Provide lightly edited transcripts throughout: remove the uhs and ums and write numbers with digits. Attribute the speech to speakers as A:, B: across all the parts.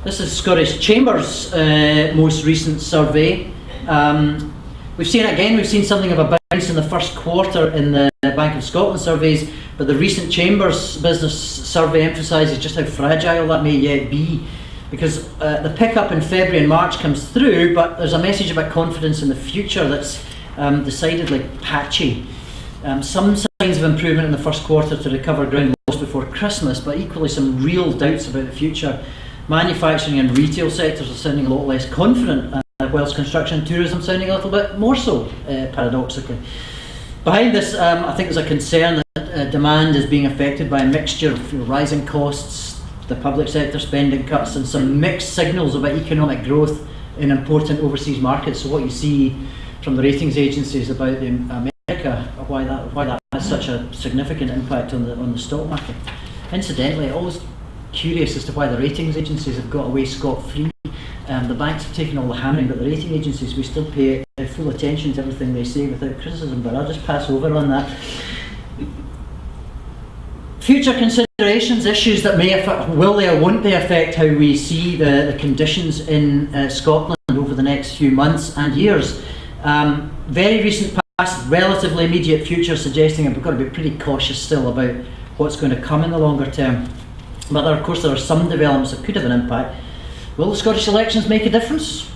A: This is Scottish Chamber's most recent survey. We've seen it again, we've seen something of a bounce in the first quarter in the Bank of Scotland surveys, but the recent Chamber's business survey emphasises just how fragile that may yet be, because the pickup in February and March comes through, but there's a message about confidence in the future that's decidedly patchy. Some signs of improvement in the first quarter to recover ground lost before Christmas, but equally some real doubts about the future. Manufacturing and retail sectors are sounding a lot less confident, whilst construction and tourism sounding a little bit more so, paradoxically. Behind this, I think there's a concern that demand is being affected by a mixture of rising costs, the public sector spending cuts, and some mixed signals about economic growth in important overseas markets. So what you see from the ratings agencies about America, why that has such a significant impact on the stock market. Incidentally, always curious as to why the ratings agencies have got away scot-free. The banks have taken all the hammering, but the rating agencies, we still pay full attention to everything they say without criticism, but I'll just pass over on that. Future considerations, issues that may affect, will they or won't they affect how we see the conditions in Scotland over the next few months and years. Very recent past, relatively immediate future suggesting that we've got to be pretty cautious still about what's going to come in the longer term. But of course there are some developments that could have an impact. Will the Scottish elections make a difference?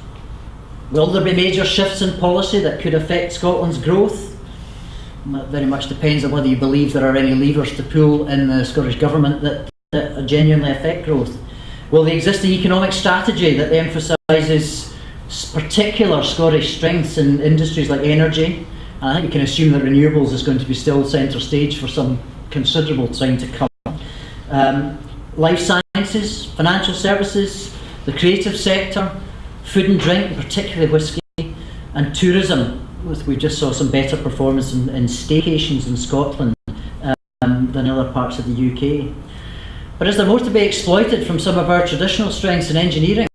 A: Will there be major shifts in policy that could affect Scotland's growth? That very much depends on whether you believe there are any levers to pull in the Scottish Government that genuinely affect growth. Will the existing economic strategy that emphasises particular Scottish strengths in industries like energy, and I think we can assume that renewables is going to be still centre stage for some considerable time to come. Life sciences, financial services, the creative sector, food and drink, particularly whisky, and tourism. We just saw some better performance in staycations in Scotland than other parts of the UK. But is there more to be exploited from some of our traditional strengths in engineering?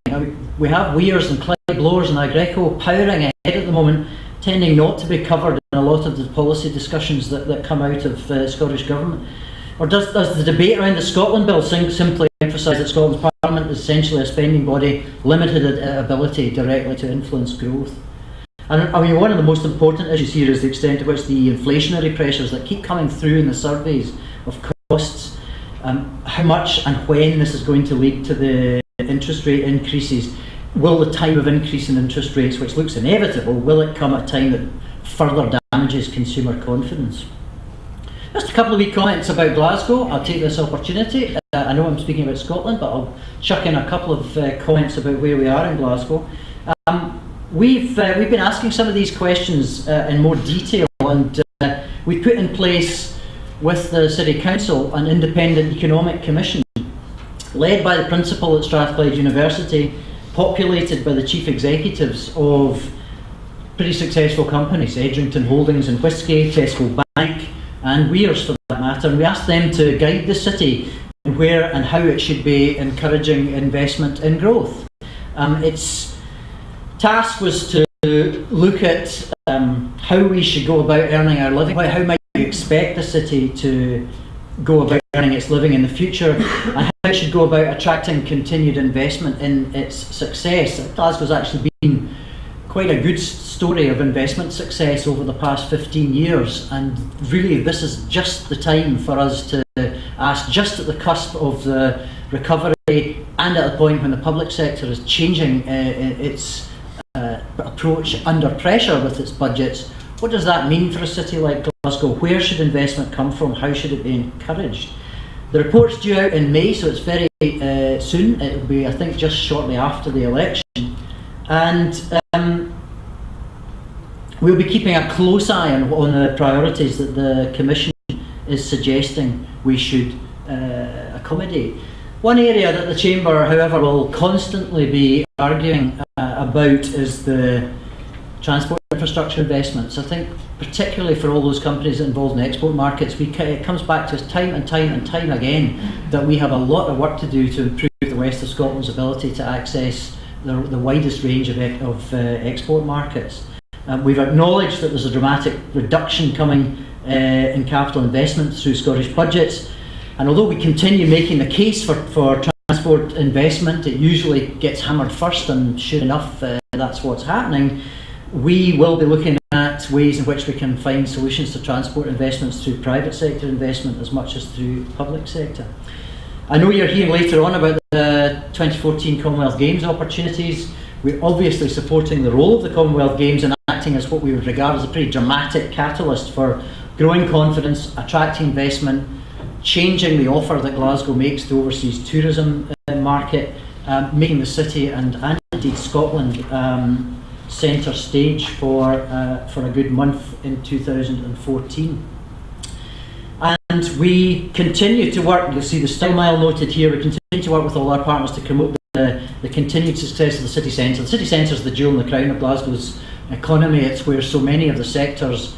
A: We have weirs and clay blowers and Agreco powering ahead at the moment, tending not to be covered in a lot of the policy discussions that come out of Scottish Government. Or does the debate around the Scotland Bill simply emphasise that Scotland's Parliament is essentially a spending body, limited ability directly to influence growth? And I mean, one of the most important issues here is the extent to which the inflationary pressures that keep coming through in the surveys of costs, how much and when this is going to lead to the interest rate increases. Will the time of increase in interest rates, which looks inevitable, will it come at a time that further damages consumer confidence? Just a couple of wee comments about Glasgow. I'll take this opportunity. I know I'm speaking about Scotland, but I'll chuck in a couple of comments about where we are in Glasgow. We've been asking some of these questions in more detail, and we put in place with the City Council an independent economic commission led by the principal at Strathclyde University, populated by the chief executives of pretty successful companies, Edrington Holdings and Whisky, Tesco Bank, and Weirs for that matter, and we asked them to guide the city in where and how it should be encouraging investment in growth. Its task was to look at how we should go about earning our living, how might we expect the city to go about earning its living in the future, and how it should go about attracting continued investment in its success. Glasgow's actually been quite a good story of investment success over the past 15 years, and really this is just the time for us to ask, just at the cusp of the recovery and at a point when the public sector is changing its approach under pressure with its budgets, what does that mean for a city like Glasgow? Where should investment come from? How should it be encouraged? The report's due out in May, so it's very soon. It will be, I think, just shortly after the election. And we'll be keeping a close eye on the priorities that the Commission is suggesting we should accommodate. One area that the Chamber, however, will constantly be arguing about is the transport infrastructure investments. I think particularly for all those companies involved in export markets, it comes back to us time and time again that we have a lot of work to do to improve the West of Scotland's ability to access the widest range of export markets. We've acknowledged that there's a dramatic reduction coming in capital investment through Scottish budgets, and although we continue making the case for transport transport investment, it usually gets hammered first, and sure enough, that's what's happening. We will be looking at ways in which we can find solutions to transport investments through private sector investment as much as through public sector. I know you're hearing later on about the 2014 Commonwealth Games opportunities. We're obviously supporting the role of the Commonwealth Games in acting as what we would regard as a pretty dramatic catalyst for growing confidence, attracting investment, changing the offer that Glasgow makes to overseas tourism market, making the city and indeed Scotland centre stage for a good month in 2014. And we continue to work, you'll see the style mile noted here, we continue to work with all our partners to promote the continued success of the city centre. The city centre is the jewel in the crown of Glasgow's economy. It's where so many of the sectors,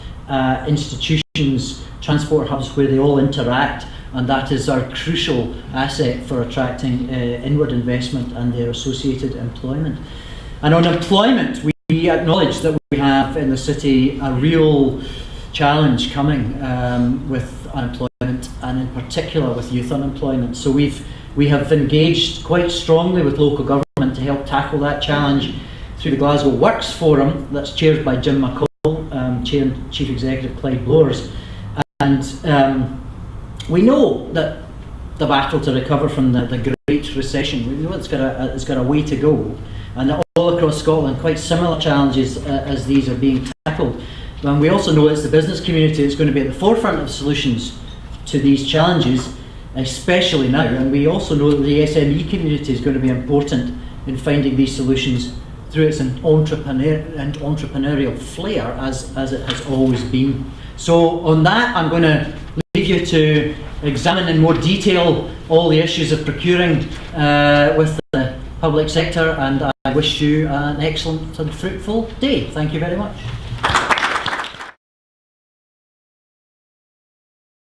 A: institutions, transport hubs, where they all interact, and that is our crucial asset for attracting inward investment and their associated employment. And on employment, we acknowledge that we have in the city a real challenge coming with unemployment, and in particular with youth unemployment. So we have engaged quite strongly with local government to help tackle that challenge through the Glasgow Works Forum that's chaired by Jim McCall, Chair and Chief Executive Clyde Blowers. And we know that the battle to recover from the Great Recession, we know it's got a way to go, and that all across Scotland quite similar challenges as these are being tackled. And we also know it's the business community that's going to be at the forefront of solutions to these challenges, especially now. And we also know that the SME community is going to be important in finding these solutions through its entrepreneurial flair, as it has always been. So on that, I'm going to leave you to examine in more detail all the issues of procuring with the public sector, and I wish you an excellent and fruitful day. Thank you very much.